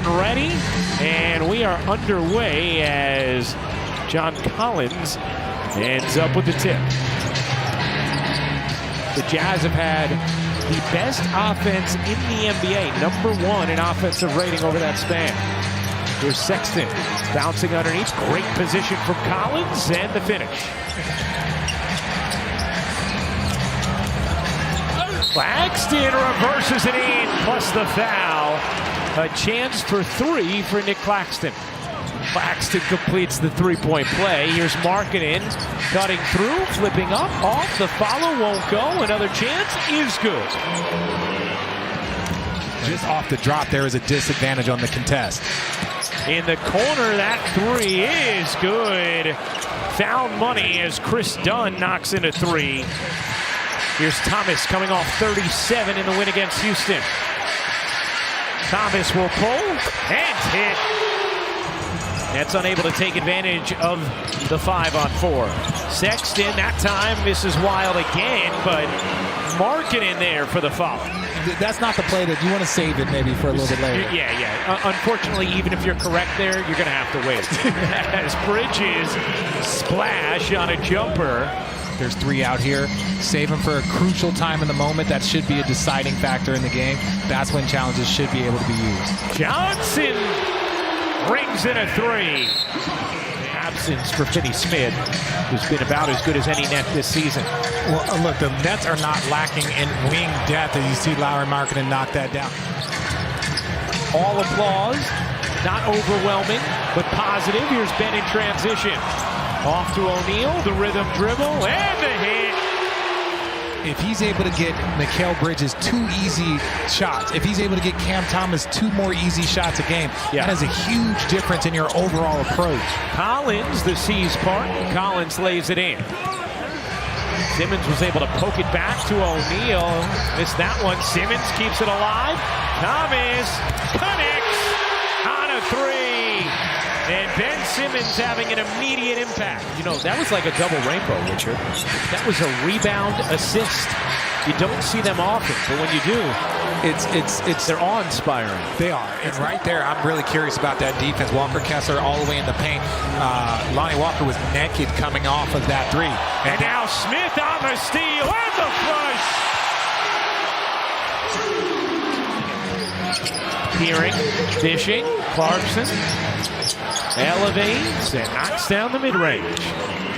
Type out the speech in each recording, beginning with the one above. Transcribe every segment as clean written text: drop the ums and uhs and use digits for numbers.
getting ready, and we are underway as John Collins ends up with the tip. The Jazz have had the best offense in the NBA, #1 in offensive rating over that span. Here's Sexton bouncing underneath. Great position from Collins, and the finish. Claxton reverses it in, plus the foul. A chance for 3 for Nick Claxton. Claxton completes the three-point play. Here's Markkanen cutting through, flipping up, off. The follow won't go. Another chance is good. Just off the drop, there is a disadvantage on the contest. In the corner, that 3 is good. Found money as Chris Dunn knocks in a 3. Here's Thomas coming off 37 in the win against Houston. Thomas will pull and hit. Nets unable to take advantage of the 5-on-4. Sexton that time misses Wild again, but Markkanen there for the foul. That's not the play that you want to save it maybe for a little bit later. Yeah. Unfortunately, even if you're correct there, you're going to have to wait. As Bridges splash on a jumper. There's 3 out here. Save them for a crucial time in the moment. That should be a deciding factor in the game. That's when challenges should be able to be used. Johnson rings in a 3. Absence for Finney-Smith, who's been about as good as any net this season. Well, look, the Nets are not lacking in wing depth, as you see Lauri Markkanen knock that down. All applause, not overwhelming, but positive. Here's Ben in transition. Off to O'Neal, the rhythm dribble, and the hit. If he's able to get Mikal Bridges 2 easy shots, if he's able to get Cam Thomas 2 more easy shots a game, that is a huge difference in your overall approach. Collins, the C's part. Collins lays it in. Simmons was able to poke it back to O'Neal. Missed that one. Simmons keeps it alive. Thomas connects on a 3. And Ben Simmons having an immediate impact. You know, that was like a double rainbow, Richard. That was a rebound assist. You don't see them often, but when you do, they're awe-inspiring. They are. And right there, I'm really curious about that defense. Walker Kessler all the way in the paint. Lonnie Walker was naked coming off of that 3. And now Smith on the steal and the flush. Peering, dishing, Clarkson elevates and knocks down the mid-range.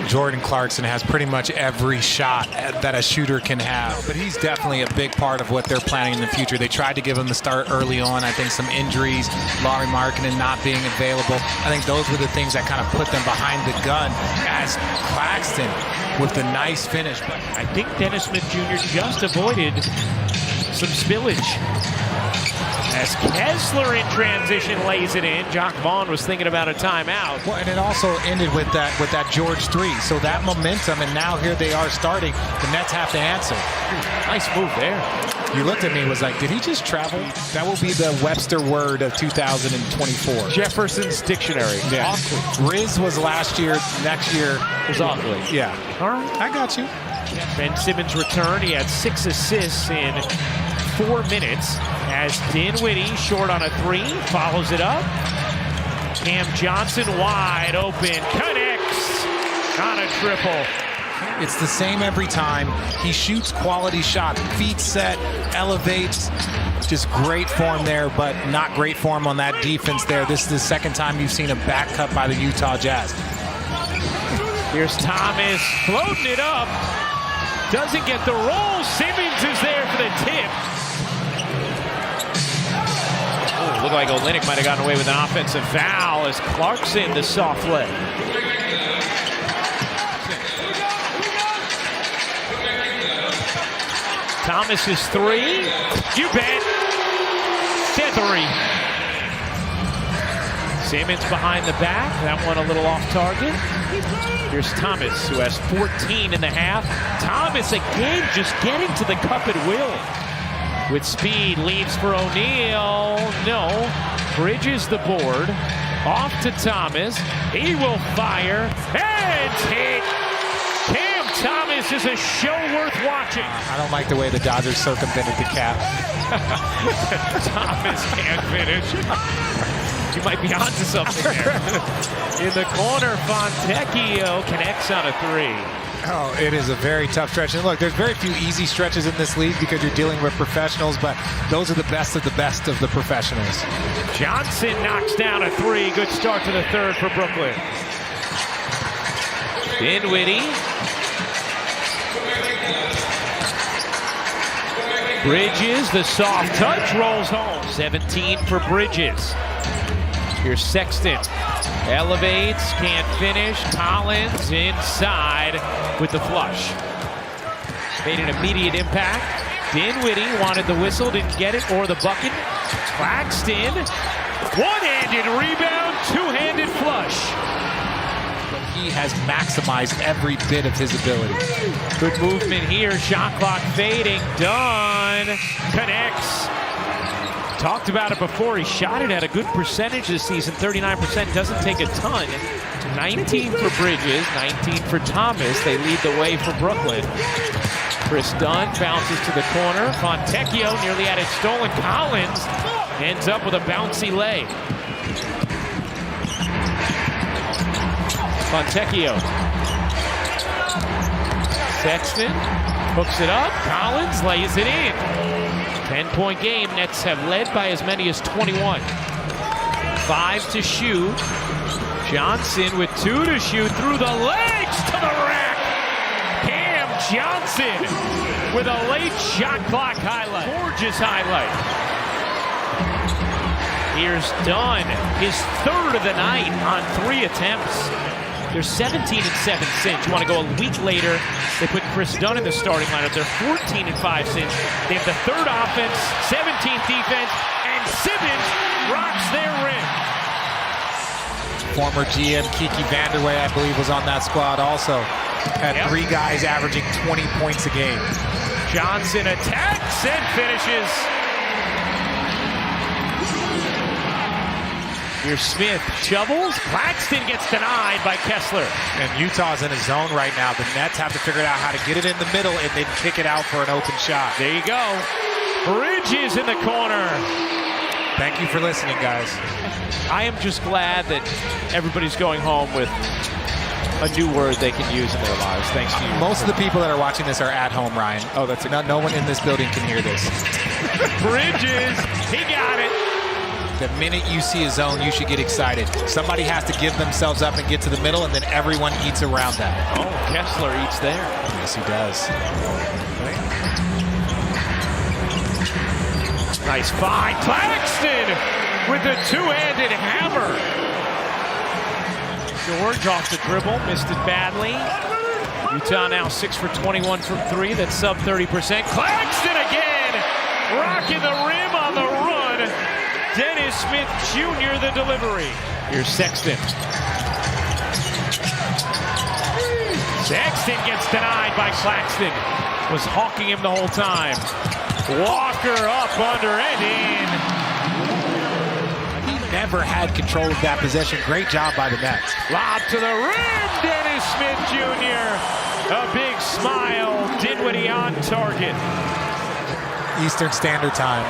Jordan Clarkson has pretty much every shot that a shooter can have, but he's definitely a big part of what they're planning in the future. They tried to give him the start early on. I think some injuries, Lauri Markkanen not being available. I think those were the things that kind of put them behind the gun as Claxton with the nice finish. But I think Dennis Smith Jr. just avoided some spillage. As Kessler in transition lays it in. Jacque Vaughn was thinking about a timeout. Well, and it also ended with that George 3. So that momentum, and now here they are starting. The Nets have to answer. Nice move there. You looked at me and was like, did he just travel? That will be the Webster word of 2024. Jefferson's dictionary. Yeah. Awkward. Riz was last year. Next year was awkward. Yeah. All right. I got you. Ben Simmons returned. He had 6 assists in 4 minutes as Dinwiddie short on a 3, follows it up. Cam Johnson wide open, connects on a triple. It's the same every time. He shoots quality shots, feet set, elevates. Just great form there, but not great form on that defense there. This is the second time you've seen a back cut by the Utah Jazz. Here's Thomas floating it up. Doesn't get the roll. Simmons is there for the tip. Looked like Olynyk might have gotten away with an offensive foul as Clarkson, the soft leg. Thomas's 3. You bet. Feathery. Simmons behind the back. That one a little off target. Here's Thomas, who has 14 in the half. Thomas again just getting to the cup at will. With speed, leaves for O'Neal. No. Bridges the board. Off to Thomas. He will fire. And hit. Cam Thomas is a show worth watching. I don't like the way the Dodgers circumvented the cap. Thomas can't finish. You might be onto something there. In the corner, Fontecchio connects on a three. Oh, it is a very tough stretch. And look, there's very few easy stretches in this league because you're dealing with professionals, but those are the best of the professionals. Johnson knocks down a three. Good start to the third for Brooklyn. Dinwiddie. Bridges, the soft touch, rolls home. 17 for Bridges. Here's Sexton. Elevates, can't finish. Collins inside with the flush. Made an immediate impact. Dinwiddie wanted the whistle, didn't get it, or the bucket. Claxton, one-handed rebound, two-handed flush. But he has maximized every bit of his ability. Good movement here, shot clock fading. Dunn connects. Talked about it before. He shot it at a good percentage this season, 39%. Doesn't take a ton. 19 for Bridges, 19 for Thomas. They lead the way for Brooklyn. Chris Dunn bounces to the corner. Fontecchio nearly had it stolen. Collins ends up with a bouncy lay. Fontecchio. Sexton hooks it up. Collins lays it in. 10-point game. Nets have led by as many as 21. 5 to shoot. Johnson with 2 to shoot through the legs to the rack. Cam Johnson with a late shot clock highlight. Gorgeous highlight. Here's Dunn, his third of the night on 3 attempts. They're 17 and 7 since. You want to go a week later, they put Chris Dunn in the starting lineup. They're 14 and 5 since. They have the third offense, 17th defense, and Simmons rocks their rim. Former GM Kiki Vanderway, I believe, was on that squad also. Had 3 guys averaging 20 points a game. Johnson attacks and finishes. Here's Smith, shovels. Claxton gets denied by Kessler. And Utah's in a zone right now. The Nets have to figure out how to get it in the middle and then kick it out for an open shot. There you go. Bridges in the corner. Thank you for listening, guys. I am just glad that everybody's going home with a new word they can use in their lives. Thanks to you. Most of the people that are watching this are at home, Ryan. Oh, that's no one in this building can hear this. Bridges, he got it. The minute you see a zone, you should get excited. Somebody has to give themselves up and get to the middle, and then everyone eats around that. Oh, Kessler eats there. Yes, he does. Nice find. Claxton with the two-handed hammer. George off the dribble, missed it badly. Utah now 6 for 21 from 3. That's sub 30%. Claxton again, rocking the rim on the run. Dennis Smith Jr. the delivery. Here's Sexton. Sexton gets denied by Claxton. Was hawking him the whole time. Walker up under and in. He never had control of that possession. Great job by the Nets. Lob to the rim, Dennis Smith Jr. A big smile. Dinwiddie on target. Eastern Standard Time.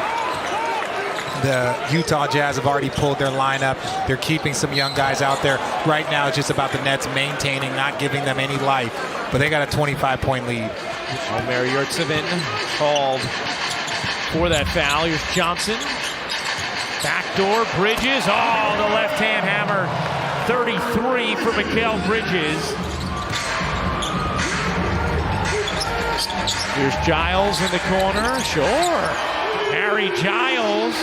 The Utah Jazz have already pulled their lineup. They're keeping some young guys out there. Right now, it's just about the Nets maintaining, not giving them any life. But they got a 25-point lead. Omer Yurtseven called for that foul. Here's Johnson. Backdoor, Bridges. Oh, the left-hand hammer. 33 for Mikal Bridges. Here's Giles in the corner. Sure. Harry Giles